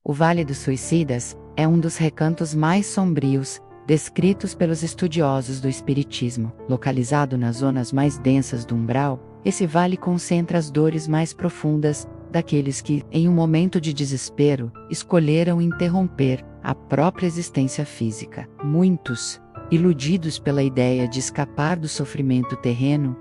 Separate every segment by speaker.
Speaker 1: O Vale dos Suicidas é um dos recantos mais sombrios descritos pelos estudiosos do espiritismo. Localizado nas zonas mais densas do umbral, esse vale concentra as dores mais profundas daqueles que, em um momento de desespero, escolheram interromper a própria existência física. Muitos, iludidos pela ideia de escapar do sofrimento terreno,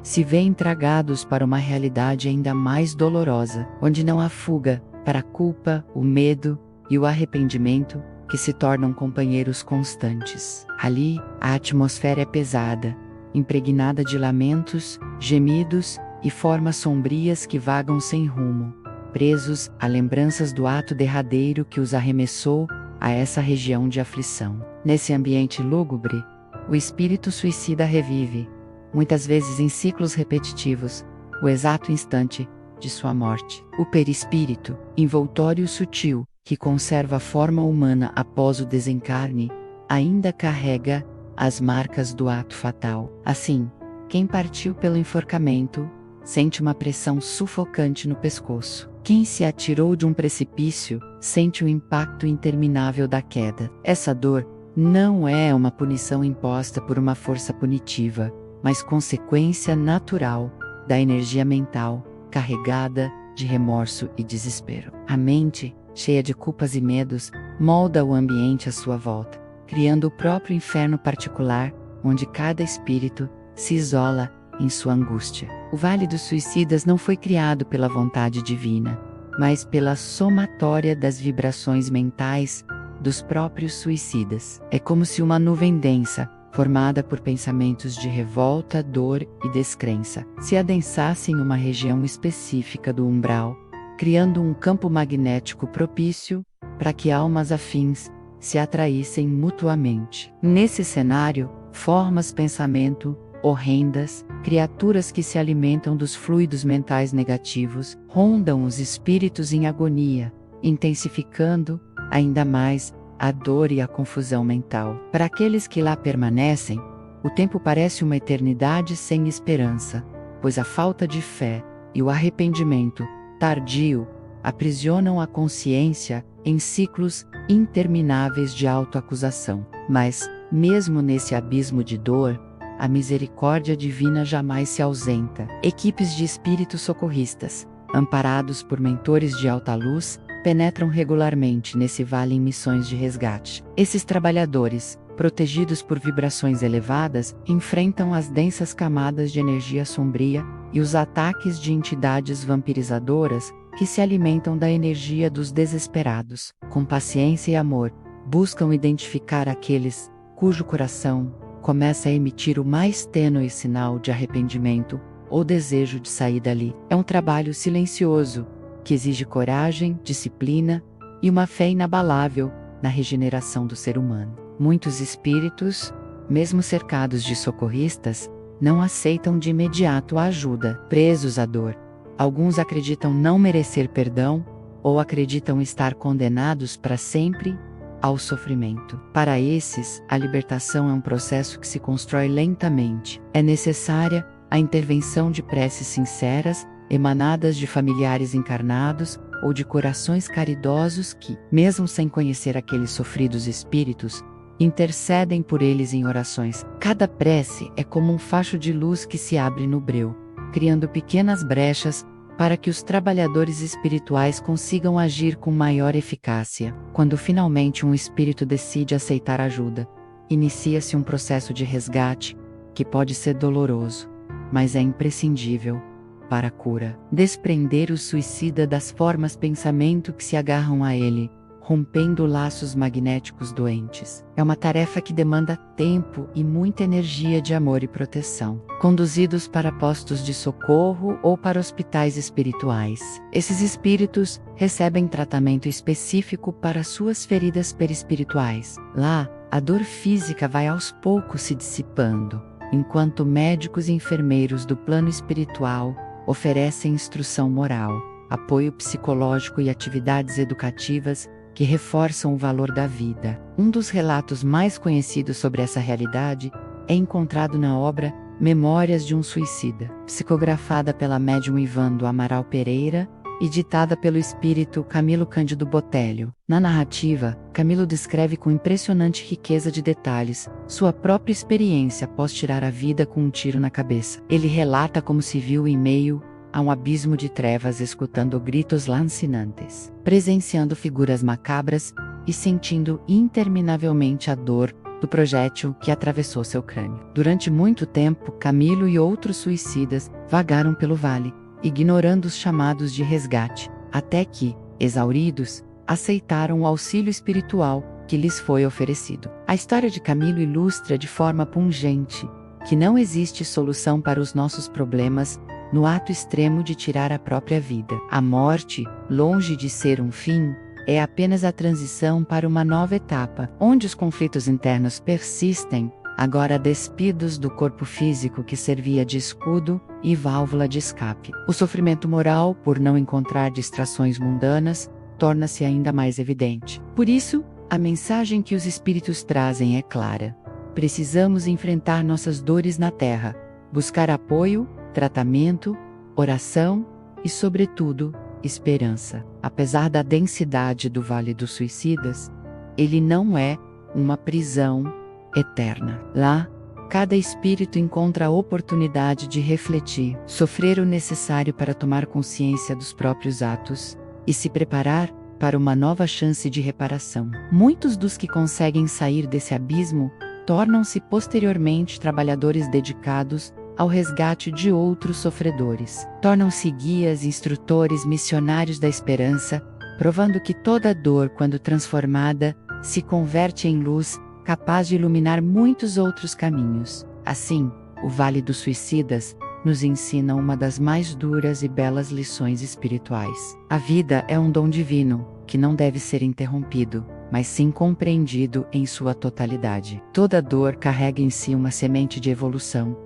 Speaker 1: se veem tragados para uma realidade ainda mais dolorosa, onde não há fuga para a culpa, o medo e o arrependimento, que se tornam companheiros constantes. Ali, a atmosfera é pesada, impregnada de lamentos, gemidos e formas sombrias que vagam sem rumo, presos a lembranças do ato derradeiro que os arremessou a essa região de aflição. Nesse ambiente lúgubre, o espírito suicida revive, muitas vezes em ciclos repetitivos, o exato instante de sua morte. O perispírito, envoltório sutil, que conserva a forma humana após o desencarne, ainda carrega as marcas do ato fatal. Assim, quem partiu pelo enforcamento sente uma pressão sufocante no pescoço. Quem se atirou de um precipício sente o impacto interminável da queda. Essa dor não é uma punição imposta por uma força punitiva, mas consequência natural da energia mental carregada de remorso e desespero. A mente, cheia de culpas e medos, molda o ambiente à sua volta, criando o próprio inferno particular, onde cada espírito se isola em sua angústia. O Vale dos Suicidas não foi criado pela vontade divina, mas pela somatória das vibrações mentais dos próprios suicidas. É como se uma nuvem densa, formada por pensamentos de revolta, dor e descrença, se adensasse em uma região específica do umbral, criando um campo magnético propício para que almas afins se atraíssem mutuamente. Nesse cenário, formas pensamento horrendas, criaturas que se alimentam dos fluidos mentais negativos, rondam os espíritos em agonia, intensificando ainda mais a dor e a confusão mental. Para aqueles que lá permanecem, o tempo parece uma eternidade sem esperança, pois a falta de fé e o arrependimento tardio aprisionam a consciência em ciclos intermináveis de autoacusação. Mas, mesmo nesse abismo de dor, a misericórdia divina jamais se ausenta. Equipes de espíritos socorristas, amparados por mentores de alta luz, penetram regularmente nesse vale em missões de resgate. Esses trabalhadores, protegidos por vibrações elevadas, enfrentam as densas camadas de energia sombria e os ataques de entidades vampirizadoras que se alimentam da energia dos desesperados. Com paciência e amor, buscam identificar aqueles cujo coração começa a emitir o mais tênue sinal de arrependimento ou desejo de sair dali. É um trabalho silencioso, que exige coragem, disciplina e uma fé inabalável na regeneração do ser humano. Muitos espíritos, mesmo cercados de socorristas, não aceitam de imediato a ajuda, presos à dor. Alguns acreditam não merecer perdão ou acreditam estar condenados para sempre ao sofrimento. Para esses, a libertação é um processo que se constrói lentamente. É necessária a intervenção de preces sinceras, emanadas de familiares encarnados ou de corações caridosos que, mesmo sem conhecer aqueles sofridos espíritos, intercedem por eles em orações. Cada prece é como um facho de luz que se abre no breu, criando pequenas brechas para que os trabalhadores espirituais consigam agir com maior eficácia. Quando finalmente um espírito decide aceitar ajuda, inicia-se um processo de resgate que pode ser doloroso, mas é imprescindível para a cura. Desprender o suicida das formas pensamento que se agarram a ele, rompendo laços magnéticos doentes. É uma tarefa que demanda tempo e muita energia de amor e proteção. Conduzidos para postos de socorro ou para hospitais espirituais, esses espíritos recebem tratamento específico para suas feridas perispirituais. Lá, a dor física vai aos poucos se dissipando, enquanto médicos e enfermeiros do plano espiritual oferecem instrução moral, apoio psicológico e atividades educativas que reforçam o valor da vida. Um dos relatos mais conhecidos sobre essa realidade é encontrado na obra Memórias de um Suicida, psicografada pela médium Ivan do Amaral Pereira, e ditada pelo espírito Camilo Cândido Botelho. Na narrativa, Camilo descreve com impressionante riqueza de detalhes sua própria experiência após tirar a vida com um tiro na cabeça. Ele relata como se viu em meio a um abismo de trevas, escutando gritos lancinantes, presenciando figuras macabras e sentindo interminavelmente a dor do projétil que atravessou seu crânio. Durante muito tempo, Camilo e outros suicidas vagaram pelo vale, ignorando os chamados de resgate, até que, exauridos, aceitaram o auxílio espiritual que lhes foi oferecido. A história de Camilo ilustra de forma pungente que não existe solução para os nossos problemas no ato extremo de tirar a própria vida. A morte, longe de ser um fim, é apenas a transição para uma nova etapa, onde os conflitos internos persistem, agora despidos do corpo físico que servia de escudo e válvula de escape. O sofrimento moral, por não encontrar distrações mundanas, torna-se ainda mais evidente. Por isso, a mensagem que os espíritos trazem é clara. Precisamos enfrentar nossas dores na Terra, buscar apoio, tratamento, oração e, sobretudo, esperança. Apesar da densidade do Vale dos Suicidas, ele não é uma prisão eterna. Lá, cada espírito encontra a oportunidade de refletir, sofrer o necessário para tomar consciência dos próprios atos e se preparar para uma nova chance de reparação. Muitos dos que conseguem sair desse abismo tornam-se posteriormente trabalhadores dedicados ao resgate de outros sofredores. Tornam-se guias, instrutores, missionários da esperança, provando que toda dor, quando transformada, se converte em luz, capaz de iluminar muitos outros caminhos. Assim, o Vale dos Suicidas nos ensina uma das mais duras e belas lições espirituais. A vida é um dom divino, que não deve ser interrompido, mas sim compreendido em sua totalidade. Toda dor carrega em si uma semente de evolução,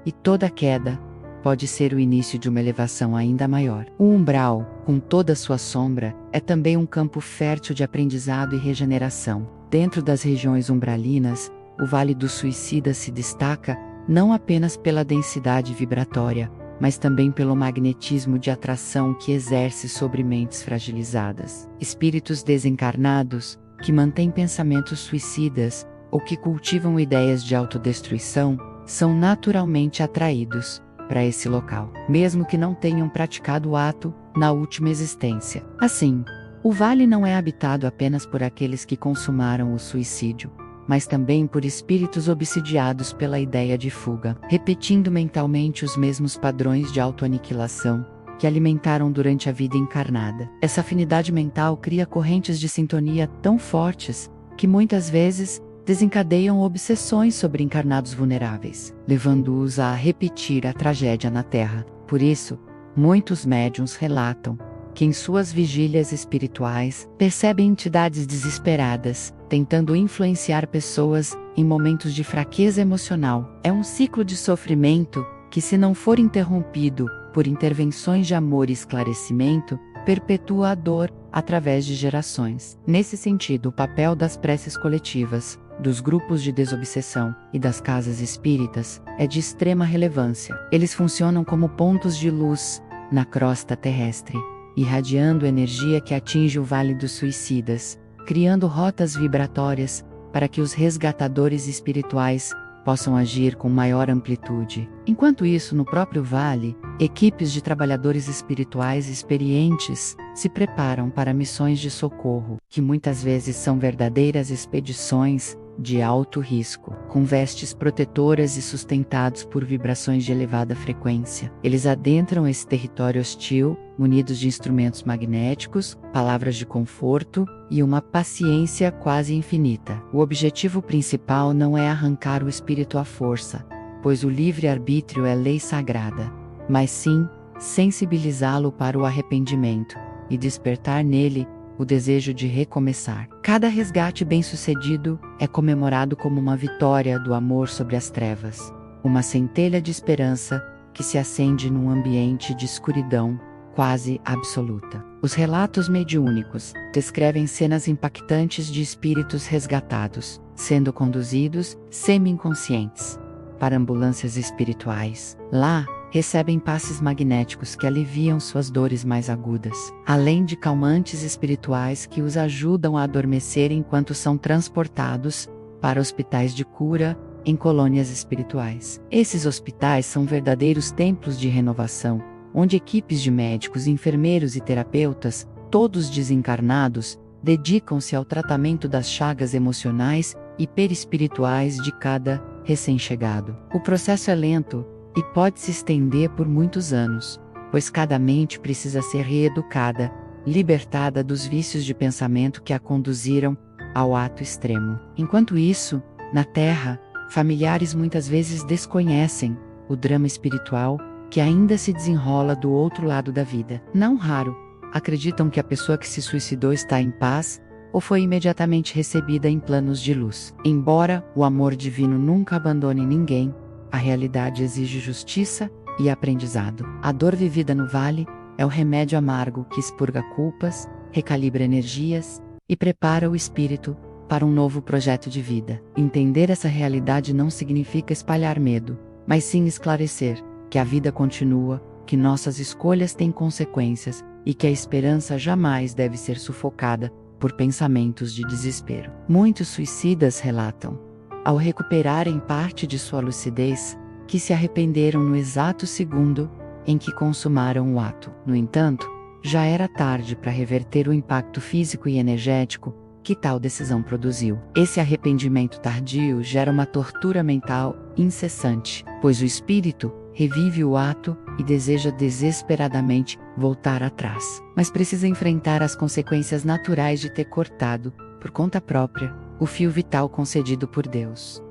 Speaker 1: e toda queda pode ser o início de uma elevação ainda maior. O umbral, com toda sua sombra, é também um campo fértil de aprendizado e regeneração. Dentro das regiões umbralinas, o Vale dos Suicidas se destaca não apenas pela densidade vibratória, mas também pelo magnetismo de atração que exerce sobre mentes fragilizadas. Espíritos desencarnados, que mantêm pensamentos suicidas ou que cultivam ideias de autodestruição, são naturalmente atraídos para esse local, mesmo que não tenham praticado o ato na última existência. Assim, o vale não é habitado apenas por aqueles que consumaram o suicídio, mas também por espíritos obsidiados pela ideia de fuga, repetindo mentalmente os mesmos padrões de autoaniquilação que alimentaram durante a vida encarnada. Essa afinidade mental cria correntes de sintonia tão fortes que muitas vezes desencadeiam obsessões sobre encarnados vulneráveis, levando-os a repetir a tragédia na Terra. Por isso, muitos médiuns relatam que em suas vigílias espirituais percebem entidades desesperadas, tentando influenciar pessoas em momentos de fraqueza emocional. É um ciclo de sofrimento que, se não for interrompido por intervenções de amor e esclarecimento, perpetua a dor através de gerações. Nesse sentido, o papel das preces coletivas, dos grupos de desobsessão e das casas espíritas é de extrema relevância. Eles funcionam como pontos de luz na crosta terrestre, irradiando energia que atinge o Vale dos Suicidas, criando rotas vibratórias para que os resgatadores espirituais possam agir com maior amplitude. Enquanto isso, no próprio vale, equipes de trabalhadores espirituais experientes se preparam para missões de socorro, que muitas vezes são verdadeiras expedições de alto risco, com vestes protetoras e sustentados por vibrações de elevada frequência. Eles adentram esse território hostil, munidos de instrumentos magnéticos, palavras de conforto e uma paciência quase infinita. O objetivo principal não é arrancar o espírito à força, pois o livre-arbítrio é lei sagrada, mas sim sensibilizá-lo para o arrependimento e despertar nele o desejo de recomeçar. Cada resgate bem-sucedido é comemorado como uma vitória do amor sobre as trevas, uma centelha de esperança que se acende num ambiente de escuridão quase absoluta. Os relatos mediúnicos descrevem cenas impactantes de espíritos resgatados, sendo conduzidos, semi-inconscientes, para ambulâncias espirituais. Lá, recebem passes magnéticos que aliviam suas dores mais agudas, além de calmantes espirituais que os ajudam a adormecer enquanto são transportados para hospitais de cura em colônias espirituais. Esses hospitais são verdadeiros templos de renovação, onde equipes de médicos, enfermeiros e terapeutas, todos desencarnados, dedicam-se ao tratamento das chagas emocionais e perispirituais de cada recém-chegado. O processo é lento e pode se estender por muitos anos, pois cada mente precisa ser reeducada, libertada dos vícios de pensamento que a conduziram ao ato extremo. Enquanto isso, na Terra, familiares muitas vezes desconhecem o drama espiritual que ainda se desenrola do outro lado da vida. Não raro, acreditam que a pessoa que se suicidou está em paz ou foi imediatamente recebida em planos de luz. Embora o amor divino nunca abandone ninguém, a realidade exige justiça e aprendizado. A dor vivida no vale é o remédio amargo que expurga culpas, recalibra energias e prepara o espírito para um novo projeto de vida. Entender essa realidade não significa espalhar medo, mas sim esclarecer que a vida continua, que nossas escolhas têm consequências e que a esperança jamais deve ser sufocada por pensamentos de desespero. Muitos suicidas relatam, ao recuperarem parte de sua lucidez, que se arrependeram no exato segundo em que consumaram o ato. No entanto, já era tarde para reverter o impacto físico e energético que tal decisão produziu. Esse arrependimento tardio gera uma tortura mental incessante, pois o espírito revive o ato e deseja desesperadamente voltar atrás. Mas precisa enfrentar as consequências naturais de ter cortado, por conta própria, o fio vital concedido por Deus.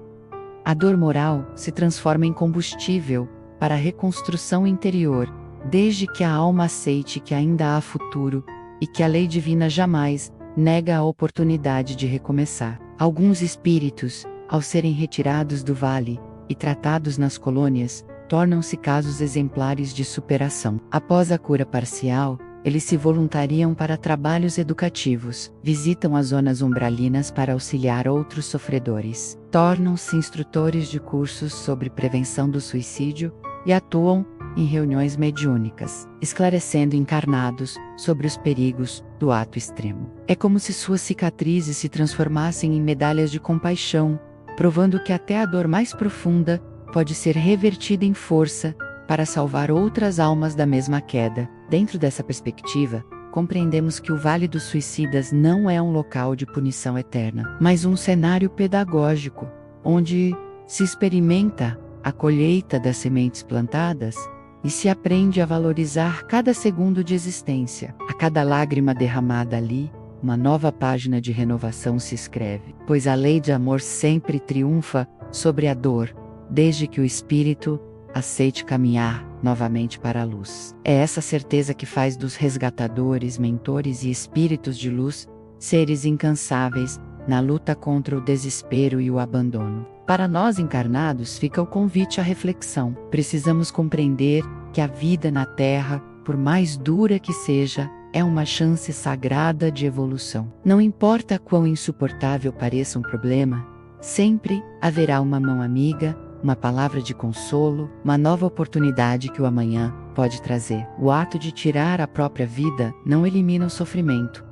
Speaker 1: A dor moral se transforma em combustível para a reconstrução interior, desde que a alma aceite que ainda há futuro e que a lei divina jamais nega a oportunidade de recomeçar. Alguns espíritos, ao serem retirados do vale e tratados nas colônias, tornam-se casos exemplares de superação. Após a cura parcial, eles se voluntariam para trabalhos educativos, visitam as zonas umbralinas para auxiliar outros sofredores, tornam-se instrutores de cursos sobre prevenção do suicídio e atuam em reuniões mediúnicas, esclarecendo encarnados sobre os perigos do ato extremo. É como se suas cicatrizes se transformassem em medalhas de compaixão, provando que até a dor mais profunda pode ser revertida em força para salvar outras almas da mesma queda. Dentro dessa perspectiva, compreendemos que o Vale dos Suicidas não é um local de punição eterna, mas um cenário pedagógico, onde se experimenta a colheita das sementes plantadas e se aprende a valorizar cada segundo de existência. A cada lágrima derramada ali, uma nova página de renovação se escreve, pois a lei de amor sempre triunfa sobre a dor, desde que o espírito aceite caminhar novamente para a luz. É essa certeza que faz dos resgatadores, mentores e espíritos de luz seres incansáveis na luta contra o desespero e o abandono. Para nós encarnados fica o convite à reflexão. Precisamos compreender que a vida na Terra, por mais dura que seja, é uma chance sagrada de evolução. Não importa quão insuportável pareça um problema, sempre haverá uma mão amiga, uma palavra de consolo, uma nova oportunidade que o amanhã pode trazer. O ato de tirar a própria vida não elimina o sofrimento,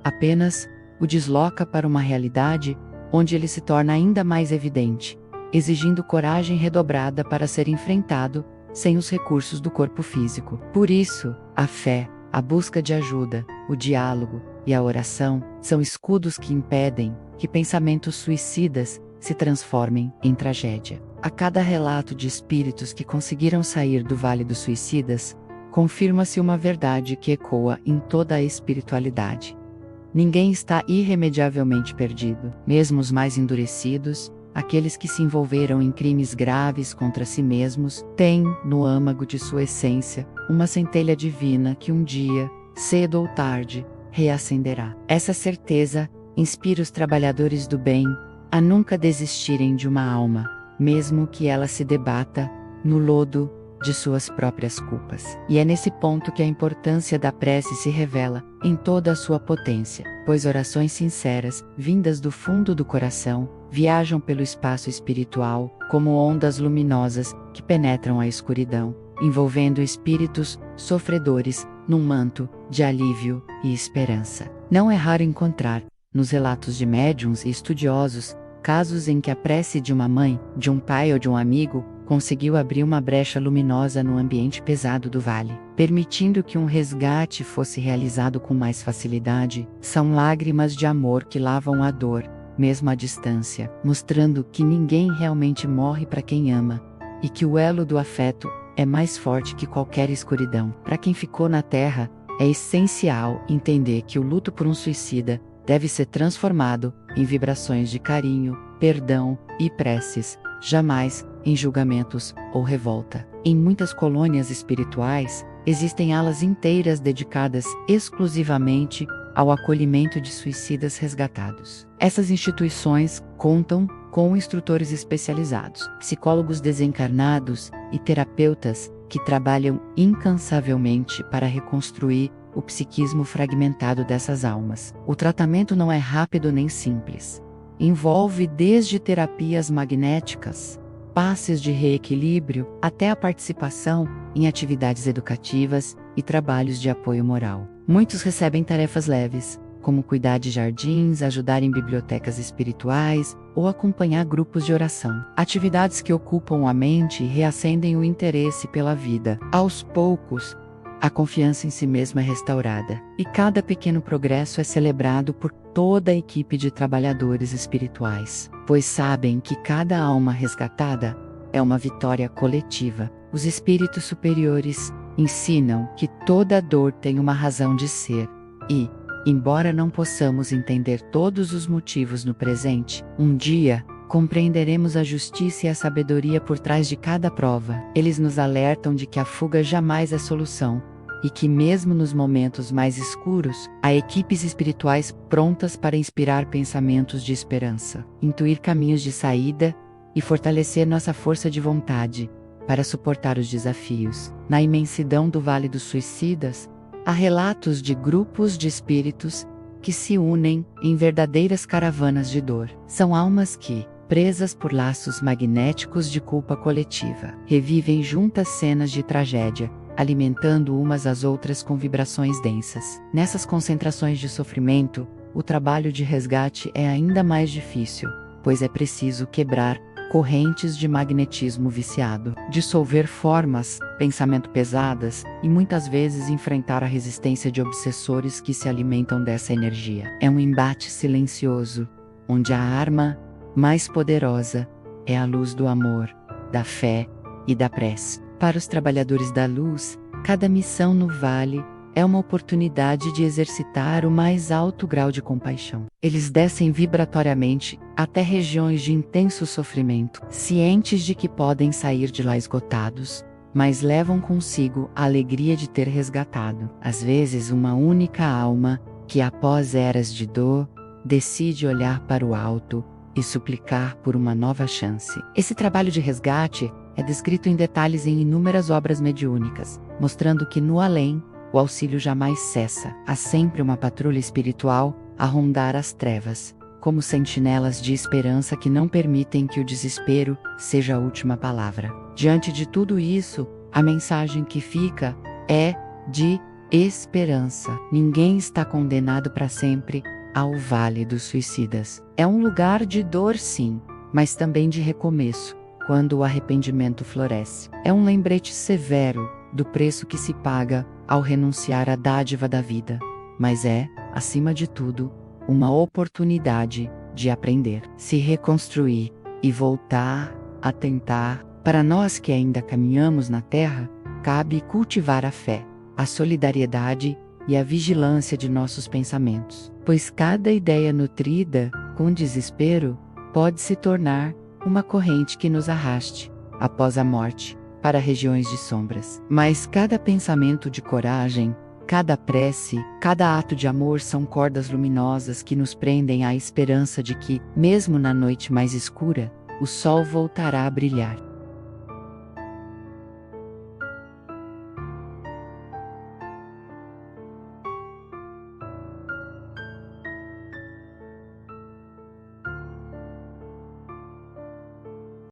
Speaker 1: apenas o desloca para uma realidade onde ele se torna ainda mais evidente, exigindo coragem redobrada para ser enfrentado sem os recursos do corpo físico. Por isso, a fé, a busca de ajuda, o diálogo e a oração são escudos que impedem que pensamentos suicidas se transformem em tragédia. A cada relato de espíritos que conseguiram sair do Vale dos Suicidas, confirma-se uma verdade que ecoa em toda a espiritualidade. Ninguém está irremediavelmente perdido. Mesmo os mais endurecidos, aqueles que se envolveram em crimes graves contra si mesmos, têm, no âmago de sua essência, uma centelha divina que um dia, cedo ou tarde, reacenderá. Essa certeza inspira os trabalhadores do bem a nunca desistirem de uma alma, mesmo que ela se debata no lodo de suas próprias culpas. E é nesse ponto que a importância da prece se revela em toda a sua potência, pois orações sinceras, vindas do fundo do coração, viajam pelo espaço espiritual como ondas luminosas que penetram a escuridão, envolvendo espíritos sofredores num manto de alívio e esperança. Não é raro encontrar, nos relatos de médiuns e estudiosos, casos em que a prece de uma mãe, de um pai ou de um amigo conseguiu abrir uma brecha luminosa no ambiente pesado do vale, permitindo que um resgate fosse realizado com mais facilidade. São lágrimas de amor que lavam a dor, mesmo à distância, mostrando que ninguém realmente morre para quem ama, e que o elo do afeto é mais forte que qualquer escuridão. Para quem ficou na Terra, é essencial entender que o luto por um suicida deve ser transformado em vibrações de carinho, perdão e preces, jamais em julgamentos ou revolta. Em muitas colônias espirituais, existem alas inteiras dedicadas exclusivamente ao acolhimento de suicidas resgatados. Essas instituições contam com instrutores especializados, psicólogos desencarnados e terapeutas que trabalham incansavelmente para reconstruir o psiquismo fragmentado dessas almas. O tratamento não é rápido nem simples. Envolve desde terapias magnéticas, passes de reequilíbrio, até a participação em atividades educativas e trabalhos de apoio moral. Muitos recebem tarefas leves, como cuidar de jardins, ajudar em bibliotecas espirituais ou acompanhar grupos de oração. Atividades que ocupam a mente e reacendem o interesse pela vida. Aos poucos, a confiança em si mesma é restaurada, e cada pequeno progresso é celebrado por toda a equipe de trabalhadores espirituais, pois sabem que cada alma resgatada é uma vitória coletiva. Os espíritos superiores ensinam que toda dor tem uma razão de ser, e, embora não possamos entender todos os motivos no presente, um dia compreenderemos a justiça e a sabedoria por trás de cada prova. Eles nos alertam de que a fuga jamais é solução, e que mesmo nos momentos mais escuros, há equipes espirituais prontas para inspirar pensamentos de esperança, intuir caminhos de saída e fortalecer nossa força de vontade para suportar os desafios. Na imensidão do Vale dos Suicidas, há relatos de grupos de espíritos que se unem em verdadeiras caravanas de dor. São almas que, presas por laços magnéticos de culpa coletiva, revivem juntas cenas de tragédia, alimentando umas às outras com vibrações densas. Nessas concentrações de sofrimento, o trabalho de resgate é ainda mais difícil, pois é preciso quebrar correntes de magnetismo viciado, dissolver formas, pensamento pesadas e muitas vezes enfrentar a resistência de obsessores que se alimentam dessa energia. É um embate silencioso, onde a arma mais poderosa é a luz do amor, da fé e da prece. Para os trabalhadores da luz, cada missão no vale é uma oportunidade de exercitar o mais alto grau de compaixão. Eles descem vibratoriamente até regiões de intenso sofrimento, cientes de que podem sair de lá esgotados, mas levam consigo a alegria de ter resgatado, às vezes, uma única alma que, após eras de dor, decide olhar para o alto e suplicar por uma nova chance. Esse trabalho de resgate é descrito em detalhes em inúmeras obras mediúnicas, mostrando que no além, o auxílio jamais cessa. Há sempre uma patrulha espiritual a rondar as trevas, como sentinelas de esperança que não permitem que o desespero seja a última palavra. Diante de tudo isso, a mensagem que fica é de esperança. Ninguém está condenado para sempre ao Vale dos Suicidas. É um lugar de dor, sim, mas também de recomeço, quando o arrependimento floresce. É um lembrete severo do preço que se paga ao renunciar à dádiva da vida, mas é, acima de tudo, uma oportunidade de aprender, se reconstruir e voltar a tentar. Para nós que ainda caminhamos na Terra, cabe cultivar a fé, a solidariedade e a vigilância de nossos pensamentos, pois cada ideia nutrida com desespero pode se tornar uma corrente que nos arraste, após a morte, para regiões de sombras. Mas cada pensamento de coragem, cada prece, cada ato de amor são cordas luminosas que nos prendem à esperança de que, mesmo na noite mais escura, o sol voltará a brilhar.